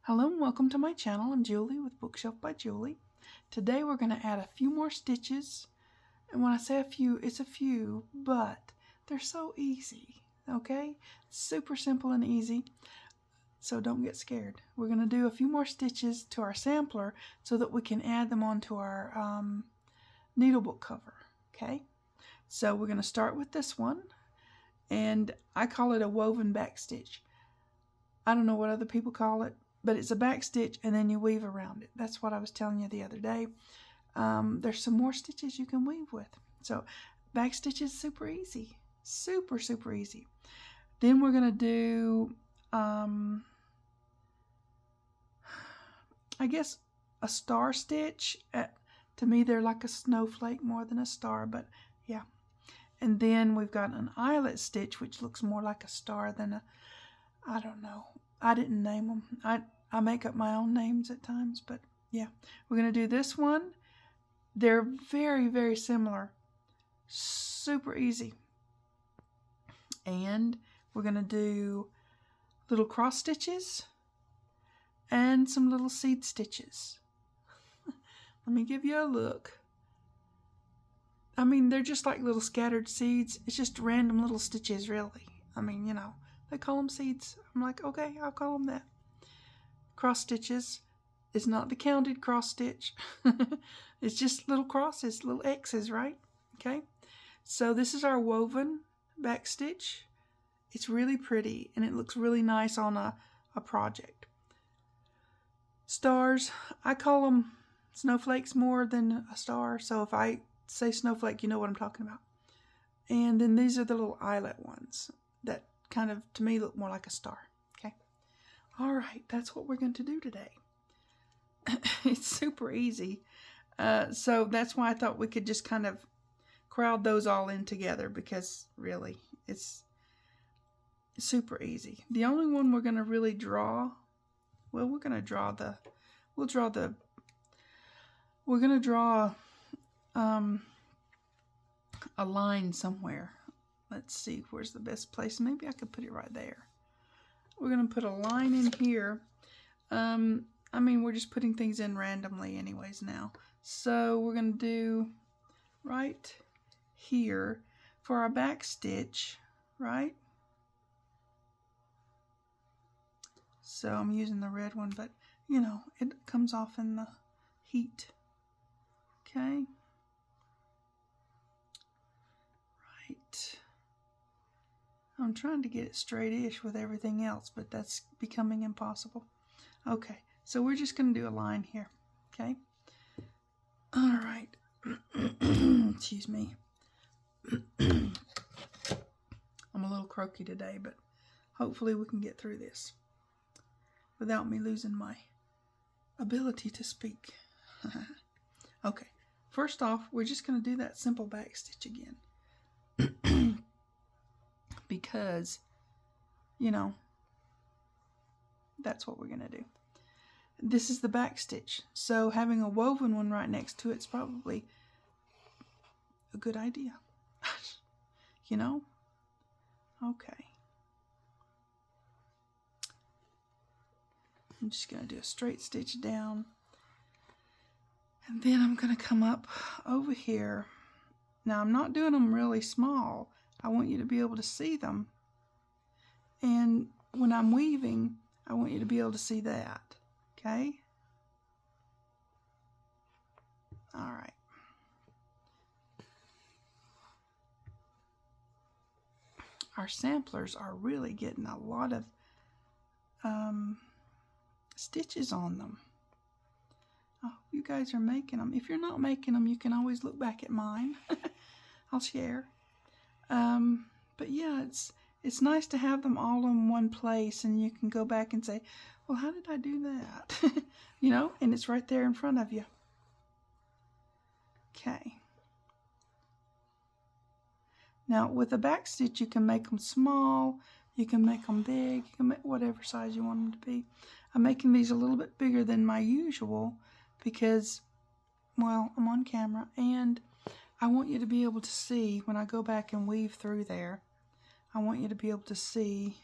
Hello and welcome to my channel. I'm Julie with Bookshelf by Julie. Today we're going to add a few more stitches. And when I say a few, it's a few, but they're so easy, okay? Super simple and easy, so don't get scared. We're going to do a few more stitches to our sampler so that we can add them onto our needlebook cover, okay? So we're going to start with this one, and I call it a woven back stitch. I don't know what other people call it, but it's a back stitch and then you weave around it. That's what I was telling you the other day. There's some more stitches you can weave with. So back stitch is super easy. Super easy. Then we're going to do, I guess, a star stitch. To me, they're like a snowflake more than a star, but yeah. And then we've got an eyelet stitch, which looks more like a star than a, I don't know. I didn't name them. I make up my own names at times, but yeah. We're going to do this one. They're very similar. Super easy. And we're going to do little cross stitches and some little seed stitches. Let me give you a look. I mean, they're just like little scattered seeds. It's just random little stitches, really. I mean, you know. They call them seeds. I'm like, okay, I'll call them that. Cross stitches. It's not the counted cross stitch. It's just little crosses, little X's, right? Okay. So this is our woven back stitch. It's really pretty and it looks really nice on a project. Stars, I call them snowflakes more than a star. So if I say snowflake, you know what I'm talking about. And then these are the little eyelet ones that kind of, to me, look more like a star. Okay. All right. That's what we're going to do today. It's super easy. So that's why I thought we could just kind of crowd those all in together because really it's super easy. The only one we're going to really draw, well, we're going to draw a line somewhere. Let's see, where's the best place? Maybe I could put it right there. We're going to put a line in here. I mean, we're just putting things in randomly anyways now. So we're going to do right here for our back stitch, right? So I'm using the red one, but you know, it comes off in the heat. Okay. Right. I'm trying to get it straight-ish with everything else, but that's becoming impossible. Okay, so we're just going to do a line here, okay? All right. Excuse me. I'm a little croaky today, but hopefully we can get through this without me losing my ability to speak. Okay, first off, we're just going to do that simple back stitch again. Because, you know, that's what we're going to do. This is the back stitch. So having a woven one right next to it's probably a good idea. You know? Okay. I'm just going to do a straight stitch down. And then I'm going to come up over here. Now I'm not doing them really small. I want you to be able to see them. And when I'm weaving, I want you to be able to see that. Okay? All right. Our samplers are really getting a lot of stitches on them. Oh, you guys are making them. If you're not making them, you can always look back at mine. I'll share. But yeah, it's nice to have them all in one place and you can go back and say, well, how did I do that? You know, and it's right there in front of you. Okay. Now with a back stitch, you can make them small, you can make them big, you can make whatever size you want them to be. I'm making these a little bit bigger than my usual because, well, I'm on camera and I want you to be able to see when I go back and weave through there. I want you to be able to see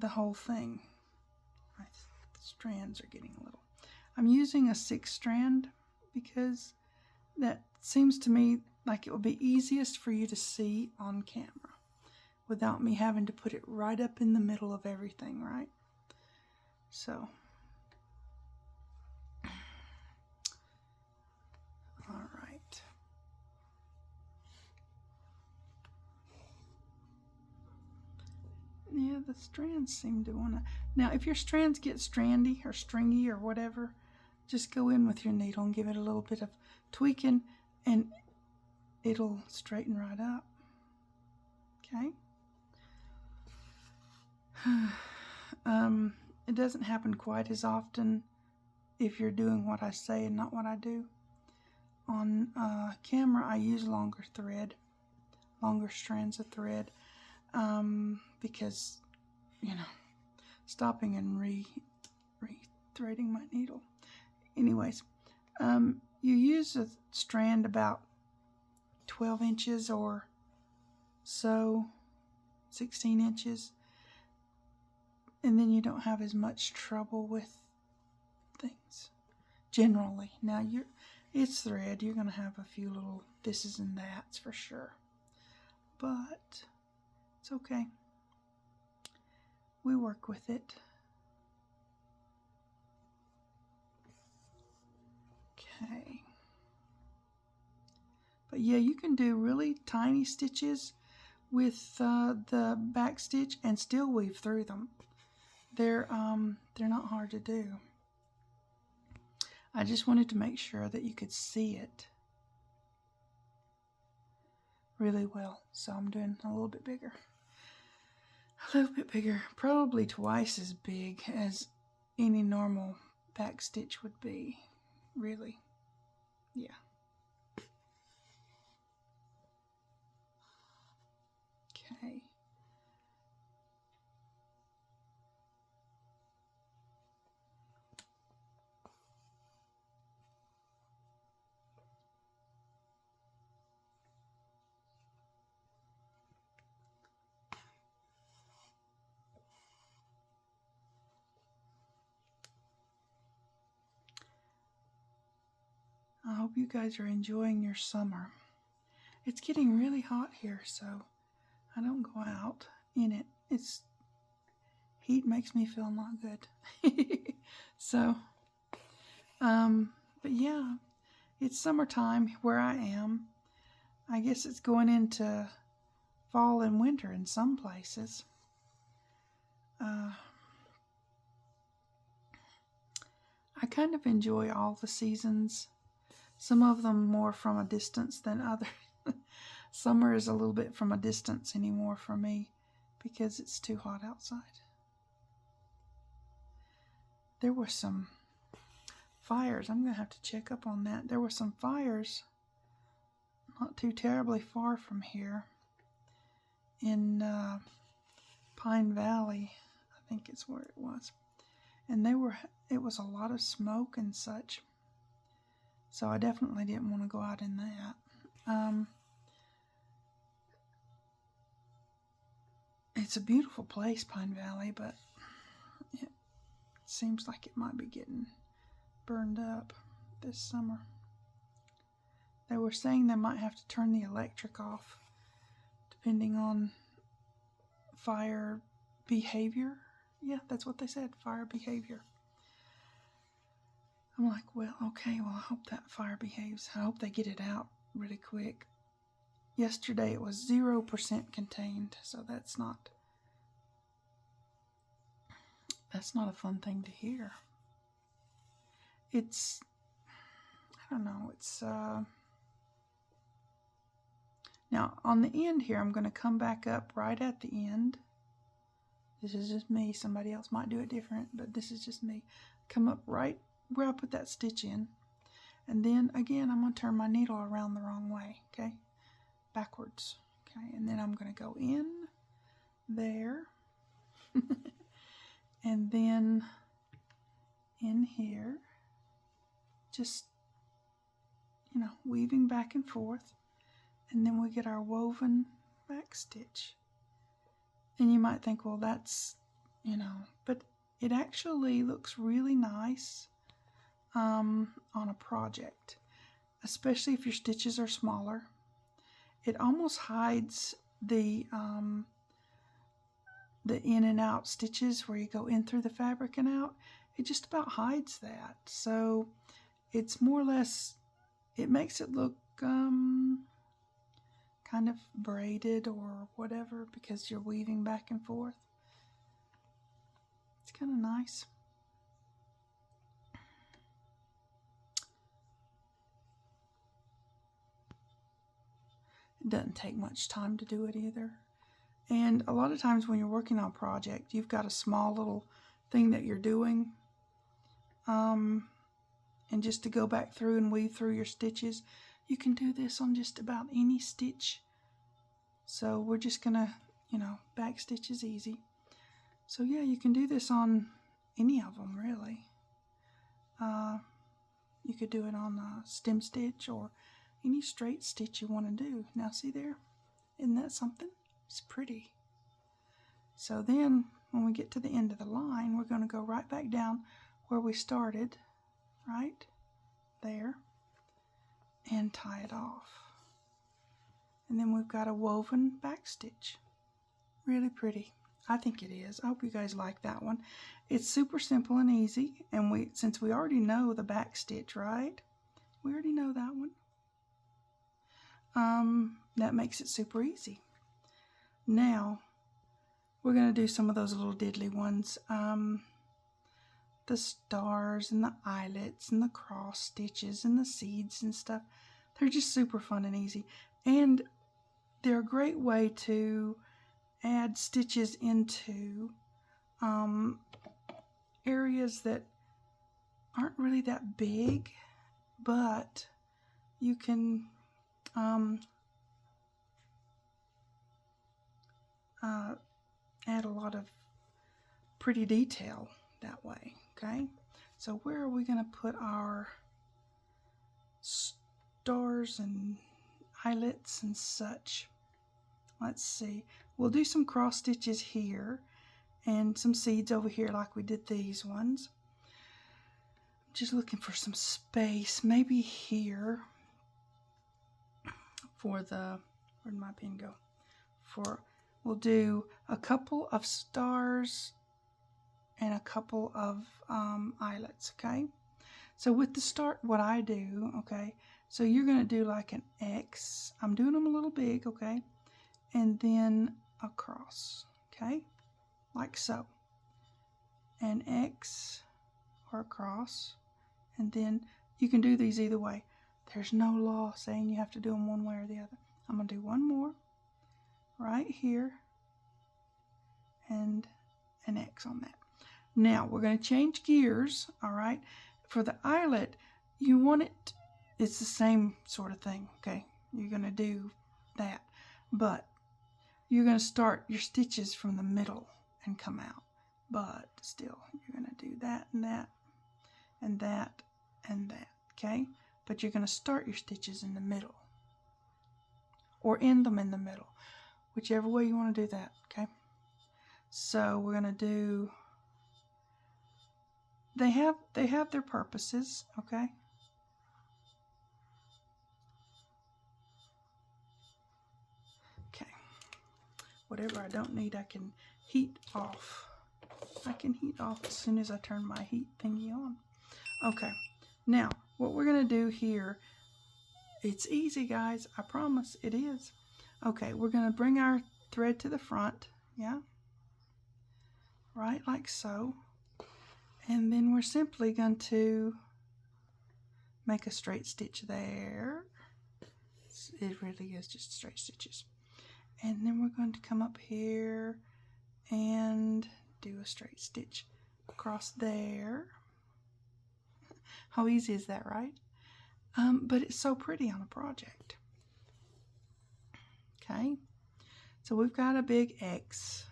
the whole thing. My strands are getting a little. I'm using a 6-strand because that seems to me like it will be easiest for you to see on camera without me having to put it right up in the middle of everything, right? So, all right. Yeah, the strands seem to want to... Now, if your strands get strandy or stringy or whatever, just go in with your needle and give it a little bit of tweaking and it'll straighten right up. Okay? It doesn't happen quite as often if you're doing what I say and not what I do. On camera, I use longer strands of thread, because, you know, stopping and re-threading my needle. Anyways, you use a strand about 12 inches or so, 16 inches, and then you don't have as much trouble with things, generally. Now, it's thread, you're going to have a few little thises and that's for sure, but it's okay. We work with it. Okay. But yeah, you can do really tiny stitches with the back stitch and still weave through them. They're not hard to do. I just wanted to make sure that you could see it really well. So I'm doing a little bit bigger. A little bit bigger, probably twice as big as any normal back stitch would be, really. Yeah. Okay. I hope you guys are enjoying your summer. It's getting really hot here, so I don't go out in it. Heat makes me feel not good. So, but yeah, it's summertime where I am. I guess it's going into fall and winter in some places. I kind of enjoy all the seasons. Some of them more from a distance than others. Summer is a little bit from a distance anymore for me because it's too hot outside. There were some fires. I'm going to have to check up on that. There were some fires not too terribly far from here in Pine Valley. I think it's where it was. And it was a lot of smoke and such. So I definitely didn't want to go out in that. It's a beautiful place, Pine Valley, but it seems like it might be getting burned up this summer. They were saying they might have to turn the electric off depending on fire behavior. Yeah, that's what they said, fire behavior. I'm like, well, okay, well, I hope that fire behaves. I hope they get it out really quick. Yesterday it was 0% contained, so that's not a fun thing to hear. I don't know, now on the end here, I'm going to come back up right at the end. This is just me. Somebody else might do it different, but this is just me. Come up right where I put that stitch in, and then again I'm going to turn my needle around the wrong way, okay, backwards, okay, and then I'm going to go in there and then in here, just, you know, weaving back and forth, and then we get our woven back stitch. And you might think, well, that's you know, but it actually looks really nice on a project, especially if your stitches are smaller. It almost hides the in and out stitches where you go in through the fabric and out. It just about hides that. So it's more or less, it makes it look kind of braided or whatever because you're weaving back and forth. It's kind of nice. It doesn't take much time to do it either. And a lot of times when you're working on a project, you've got a small little thing that you're doing. And just to go back through and weave through your stitches, you can do this on just about any stitch. So we're just gonna, back stitch is easy. So yeah, you can do this on any of them really. You could do it on a stem stitch or any straight stitch you want to do. Now see there? Isn't that something? It's pretty. So then when we get to the end of the line, we're going to go right back down where we started, right there, and tie it off. And then we've got a woven back stitch. Really pretty. I think it is. I hope you guys like that one. It's super simple and easy, and since we already know the back stitch, right? We already know that one. That makes it super easy. Now we're going to do some of those little diddly ones. The stars and the eyelets and the cross stitches and the seeds and stuff. They're just super fun and easy. And they're a great way to add stitches into areas that aren't really that big, but you can add a lot of pretty detail that way. Okay, so where are we going to put our stars and eyelets and such? Let's see. We'll do some cross stitches here and some seeds over here like we did these ones. I'm just looking for some space, maybe here for the, where'd my pen go? We'll do a couple of stars and a couple of eyelets, okay? So with the start, what I do, okay, so you're going to do like an X. I'm doing them a little big, okay? And then a cross, okay? Like so. An X or a cross. And then you can do these either way. There's no law saying you have to do them one way or the other. I'm going to do one more right here and an X on that. Now we're going to change gears, all right? For the eyelet, you want it, it's the same sort of thing, okay? You're going to do that, but you're going to start your stitches from the middle and come out. But still, you're going to do that and that and that and that, okay? But you're going to start your stitches in the middle or end them in the middle, whichever way you want to do that, okay? So we're going to do, they have their purposes, okay? Okay. Whatever I don't need, I can heat off. I can heat off as soon as I turn my heat thingy on. Okay. Now, what we're going to do here, it's easy, guys. I promise it is. Okay, we're going to bring our thread to the front, yeah? Right like so. And then we're simply going to make a straight stitch there. It really is just straight stitches. And then we're going to come up here and do a straight stitch across there. How easy is that, right? But it's so pretty on a project. Okay, so we've got a big X.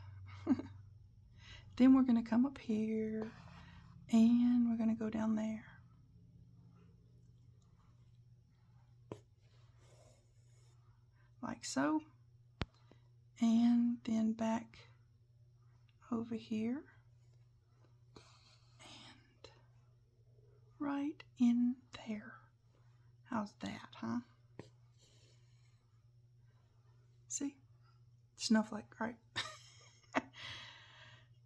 Then we're going to come up here and we're going to go down there. Like so. And then back over here. right in there. How's that, huh? See? Snowflake, right?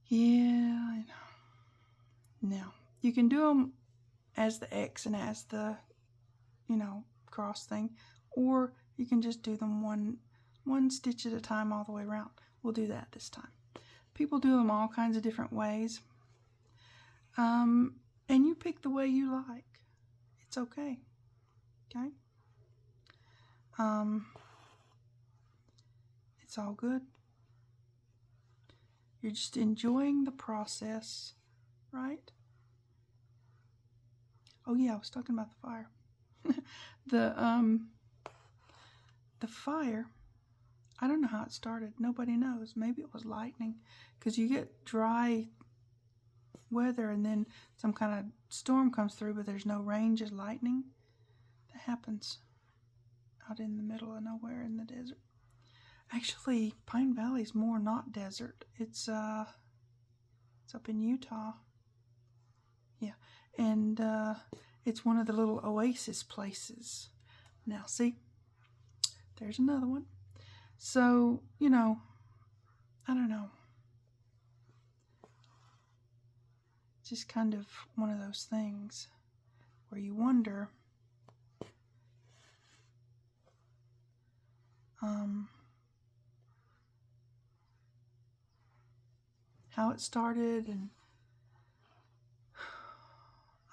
Yeah, I know. Now, you can do them as the X and as the, cross thing, or you can just do them one stitch at a time all the way around. We'll do that this time. People do them all kinds of different ways. And you pick the way you like. It's okay. Okay? It's all good. You're just enjoying the process, right? Oh yeah, I was talking about the fire. The fire, I don't know how it started. Nobody knows. Maybe it was lightning, because you get dry weather and then some kind of storm comes through, but there's no rain, just lightning. That happens out in the middle of nowhere in the desert. Actually, Pine Valley's more not desert. It's up in Utah. Yeah, and it's one of the little oasis places. Now, see, there's another one. So, I don't know. Just kind of one of those things where you wonder, how it started, and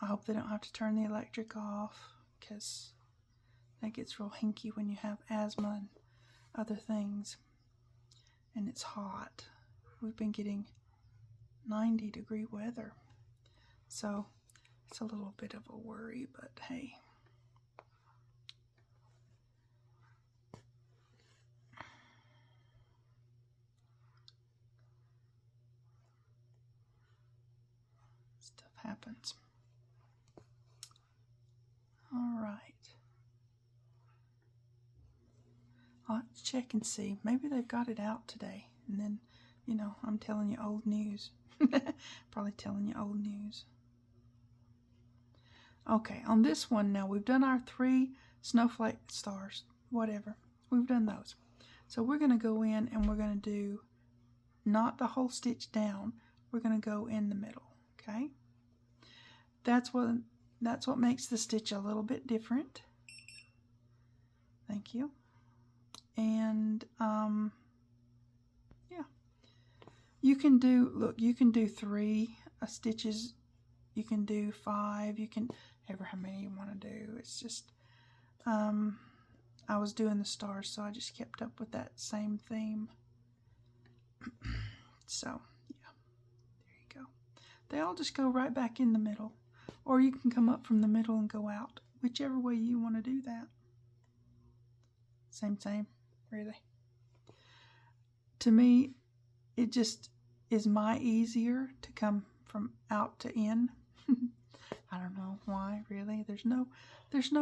I hope they don't have to turn the electric off, because that gets real hinky when you have asthma and other things, and it's hot. We've been getting 90-degree weather, so it's a little bit of a worry, but hey. Stuff happens. All right. I'll have to check and see. Maybe they've got it out today, and then, I'm telling you old news. Probably telling you old news. Okay, on this one now, we've done our 3 snowflake stars, whatever. We've done those. So we're going to go in and we're going to do not the whole stitch down. We're going to go in the middle, okay? That's what makes the stitch a little bit different. Thank you. And yeah, you can do 3 stitches, you can do 5, you can ever how many you want to do. It's just I was doing the stars, so I just kept up with that same theme. So yeah, there you go. They all just go right back in the middle, or you can come up from the middle and go out, whichever way you want to do that. Same, really. To me, it just is easier to come from out to in. I don't know why, really. There's no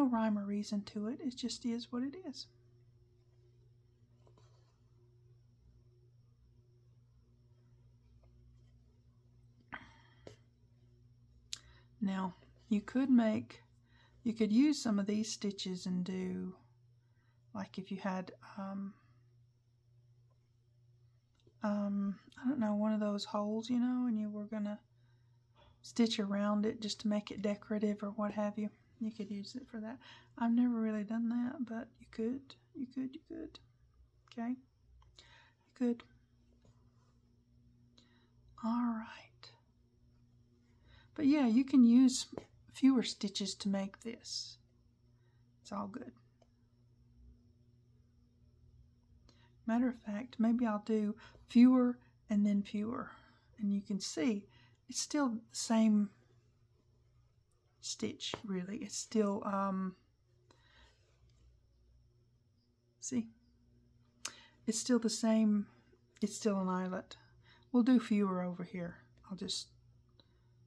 rhyme or reason to it. It just is what it is. Now, you could use some of these stitches and do, like if you had, I don't know, one of those holes, and you were gonna stitch around it just to make it decorative or what have you. You could use it for that. I've never really done that, but you could. Okay? You could. All right. But yeah, you can use fewer stitches to make this. It's all good. Matter of fact, maybe I'll do fewer and then fewer. And you can see it's still the same stitch, really. It's still, see? It's still the same, it's still an eyelet. We'll do fewer over here. I'll just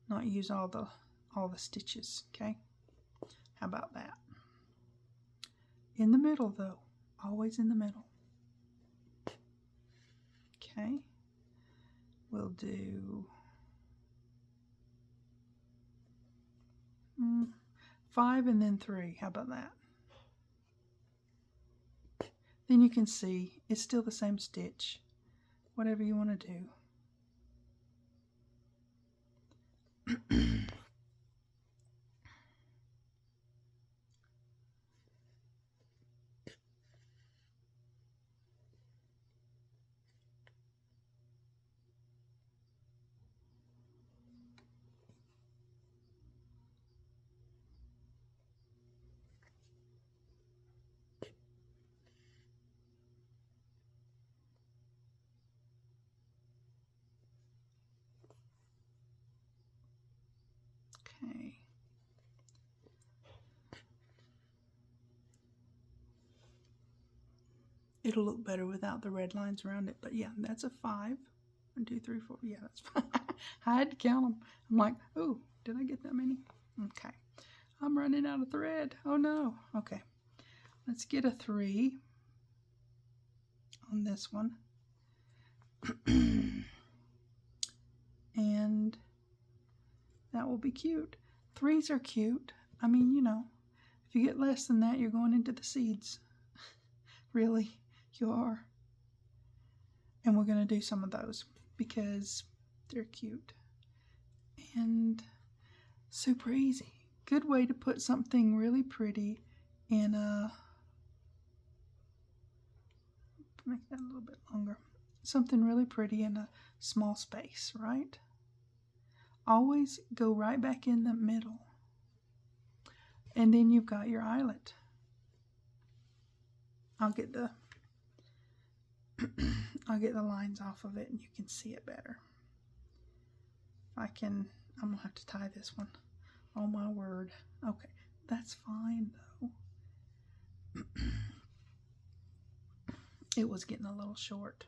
not use all the stitches, okay? How about that? In the middle, though. Always in the middle. Okay. We'll do 5 and then 3. How about that? Then you can see it's still the same stitch, whatever you want to do. Okay. It'll look better without the red lines around it, but yeah, that's a 5. 1, 2, 3, 4. Yeah, that's fine. I had to count them. I'm like, oh, did I get that many? Okay. I'm running out of thread. Oh no. Okay. Let's get a 3 on this one. And that will be cute. 3s are cute. I mean, you know, if you get less than that, you're going into the seeds. Really, you are. And we're going to do some of those because they're cute and super easy. Good way to put something really pretty in a, make that a little bit longer, something really pretty in a small space, right? Always go right back in the middle. And then you've got your eyelet. I'll get the lines off of it and you can see it better. I'm gonna have to tie this one. Oh my word. Okay, that's fine though. It was getting a little short.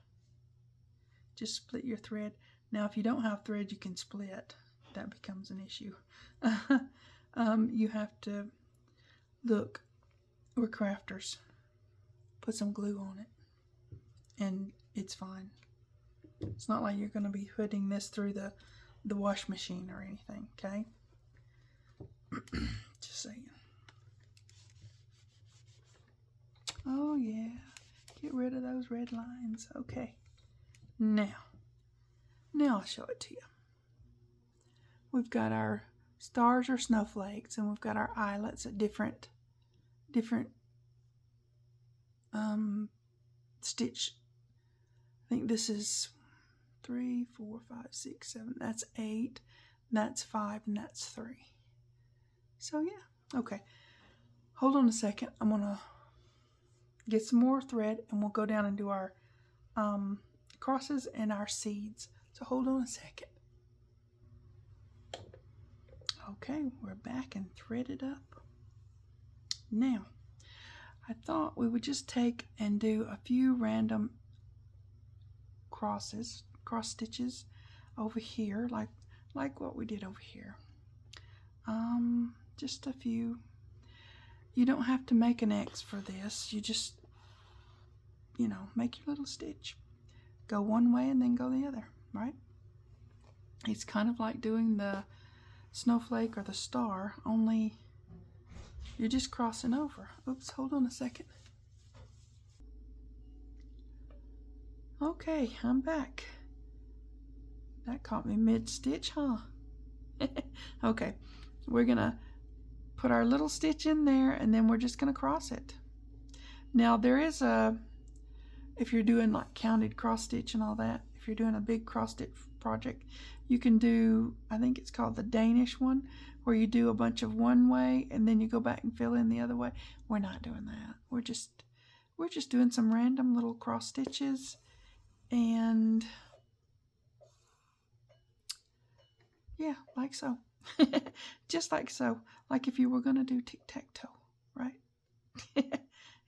Just split your thread. Now if you don't have thread, you can split. That becomes an issue. You have to look, we're crafters. Put some glue on it and it's fine. It's not like you're going to be putting this through the wash machine or anything, okay? Just saying. Oh yeah, get rid of those red lines. Okay, now I'll show it to you. We've got our stars or snowflakes, and we've got our eyelets at different stitch. I think this is 3, 4, 5, 6, 7. That's 8. That's 5, and that's 3. So yeah, okay. Hold on a second. I'm gonna get some more thread, and we'll go down and do our crosses and our seeds. So hold on a second. Okay, we're back and threaded up. Now, I thought we would just take and do a few random cross stitches over here, like what we did over here. Just a few. You don't have to make an X for this. You just, you know, make your little stitch. Go one way and then go the other, right? It's kind of like doing the snowflake or the star, only you're just crossing over. Oops, hold on a second. Okay, I'm back. That caught me mid-stitch, huh? Okay, we're gonna put our little stitch in there and then we're just gonna cross it. Now there is a, if you're doing like counted cross stitch and all that, if you're doing a big cross stitch project, you can do, I think it's called the Danish one, where you do a bunch of one way and then you go back and fill in the other way. We're not doing that. We're just doing some random little cross stitches, and yeah, like so. Just like so. Like if you were gonna do tic-tac-toe, right?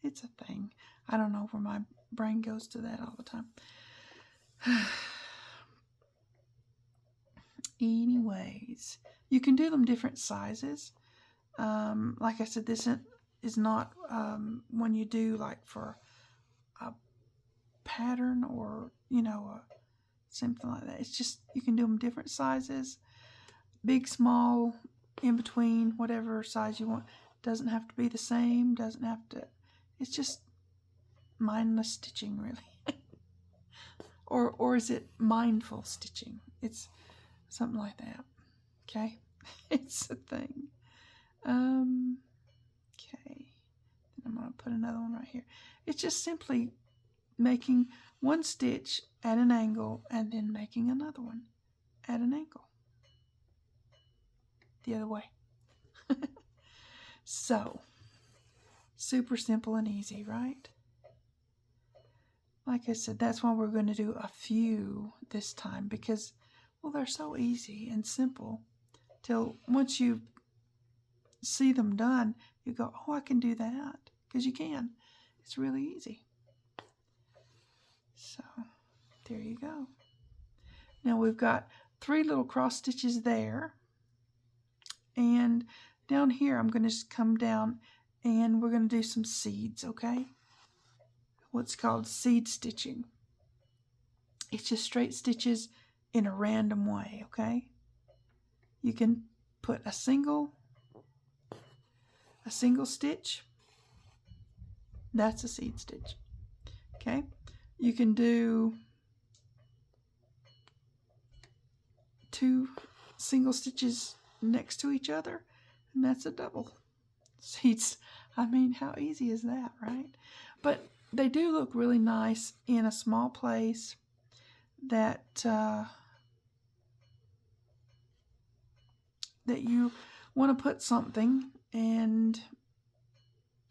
It's a thing. I don't know where my brain goes to that all the time. Anyways, you can do them different sizes. Like I said, this is not when you do like for a pattern or, you know, something like that. It's just, you can do them different sizes, big, small, in between, whatever size you want. Doesn't have to be the same, doesn't have to, it's just mindless stitching, really. or is it mindful stitching? It's something like that. Okay, it's a thing. Okay, I'm going to put another one right here. It's just simply making one stitch at an angle and then making another one at an angle the other way. So, super simple and easy, right? Like I said, that's why we're going to do a few this time, because, well, they're so easy and simple till once you see them done, you go, oh, I can do that, because you can. It's really easy. So, there you go. Now we've got 3 little cross stitches there, and down here I'm going to just come down and we're going to do some seeds, okay? What's called seed stitching. It's just straight stitches in a random way, okay? You can put a single stitch. That's a seed stitch, okay? You can do 2 single stitches next to each other, and that's a double seeds. I mean, how easy is that, right? But they do look really nice in a small place that that you want to put something, and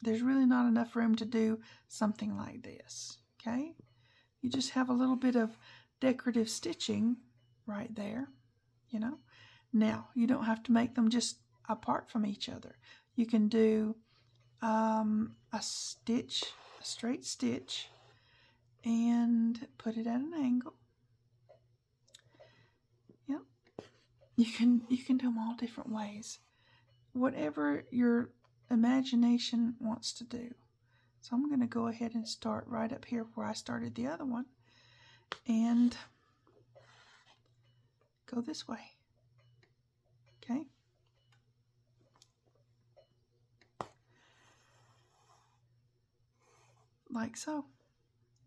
there's really not enough room to do something like this, okay? You just have a little bit of decorative stitching right there, you know? Now, you don't have to make them just apart from each other. You can do a stitch, a straight stitch, and put it at an angle. Yep. You can do them all different ways. Whatever your imagination wants to do. So I'm going to go ahead and start right up here where I started the other one and go this way. Okay? Like so.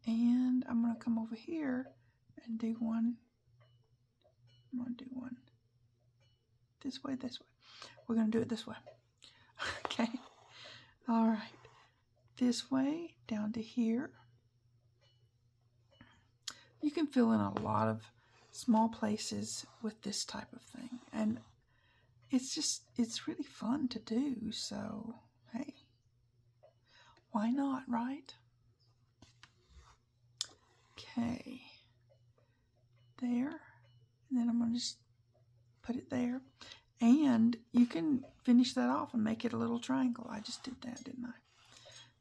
And I'm going to come over here and do one. I'm going to do one this way, this way. We're going to do it this way. Okay? All right. This way, down to here. You can fill in a lot of small places with this type of thing. And it's really fun to do. So, hey, why not, right? Okay. There. And then I'm going to just put it there. And you can finish that off and make it a little triangle. I just did that, didn't I?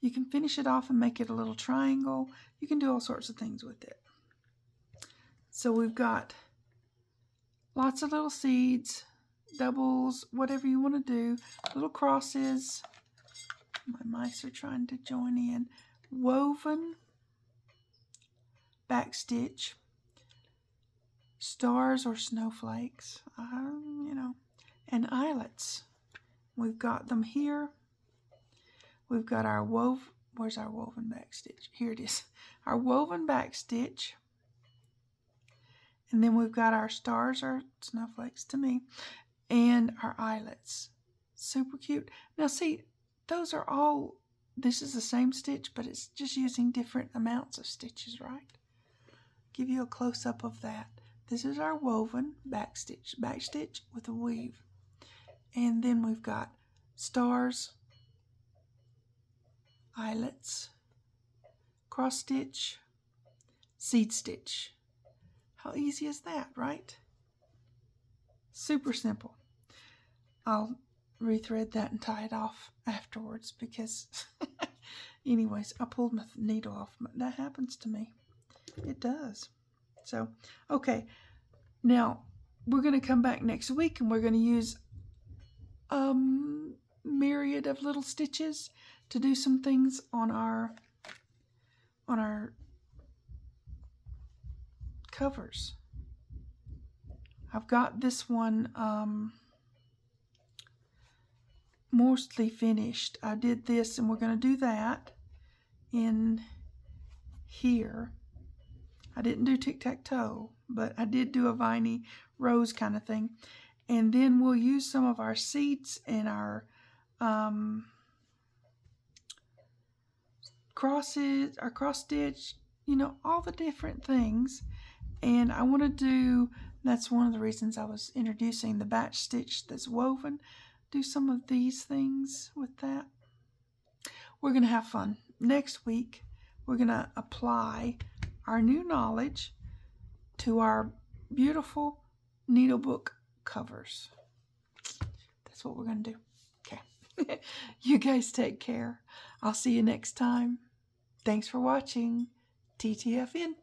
You can finish it off and make it a little triangle. You can do all sorts of things with it. So we've got lots of little seeds, doubles, whatever you want to do, little crosses. My mice are trying to join in. Woven back stitch, stars or snowflakes, and eyelets. We've got them here. We've got our where's our woven back stitch? Here it is. Our woven back stitch. And then we've got our stars or snowflakes to me. And our eyelets. Super cute. Now see, those are all, this is the same stitch, but it's just using different amounts of stitches, right? Give you a close-up of that. This is our woven back stitch with a weave. And then we've got stars, eyelets, cross stitch, seed stitch. How easy is that, right? Super simple. I'll rethread that and tie it off afterwards because anyways, I pulled my needle off. That happens to me. It does. So, okay. Now, we're going to come back next week and we're going to use myriad of little stitches to do some things on our covers. I've got this one mostly finished. I did this, and we're going to do that in here. I didn't do tic-tac-toe, but I did do a viney rose kind of thing. And then we'll use some of our seats and our crosses, our cross stitch, you know, all the different things. And I want to do, that's one of the reasons I was introducing the batch stitch that's woven. Do some of these things with that. We're going to have fun. Next week, we're going to apply our new knowledge to our beautiful needlebook covers. That's what we're going to do. Okay. You guys take care. I'll see you next time. Thanks for watching. TTFN.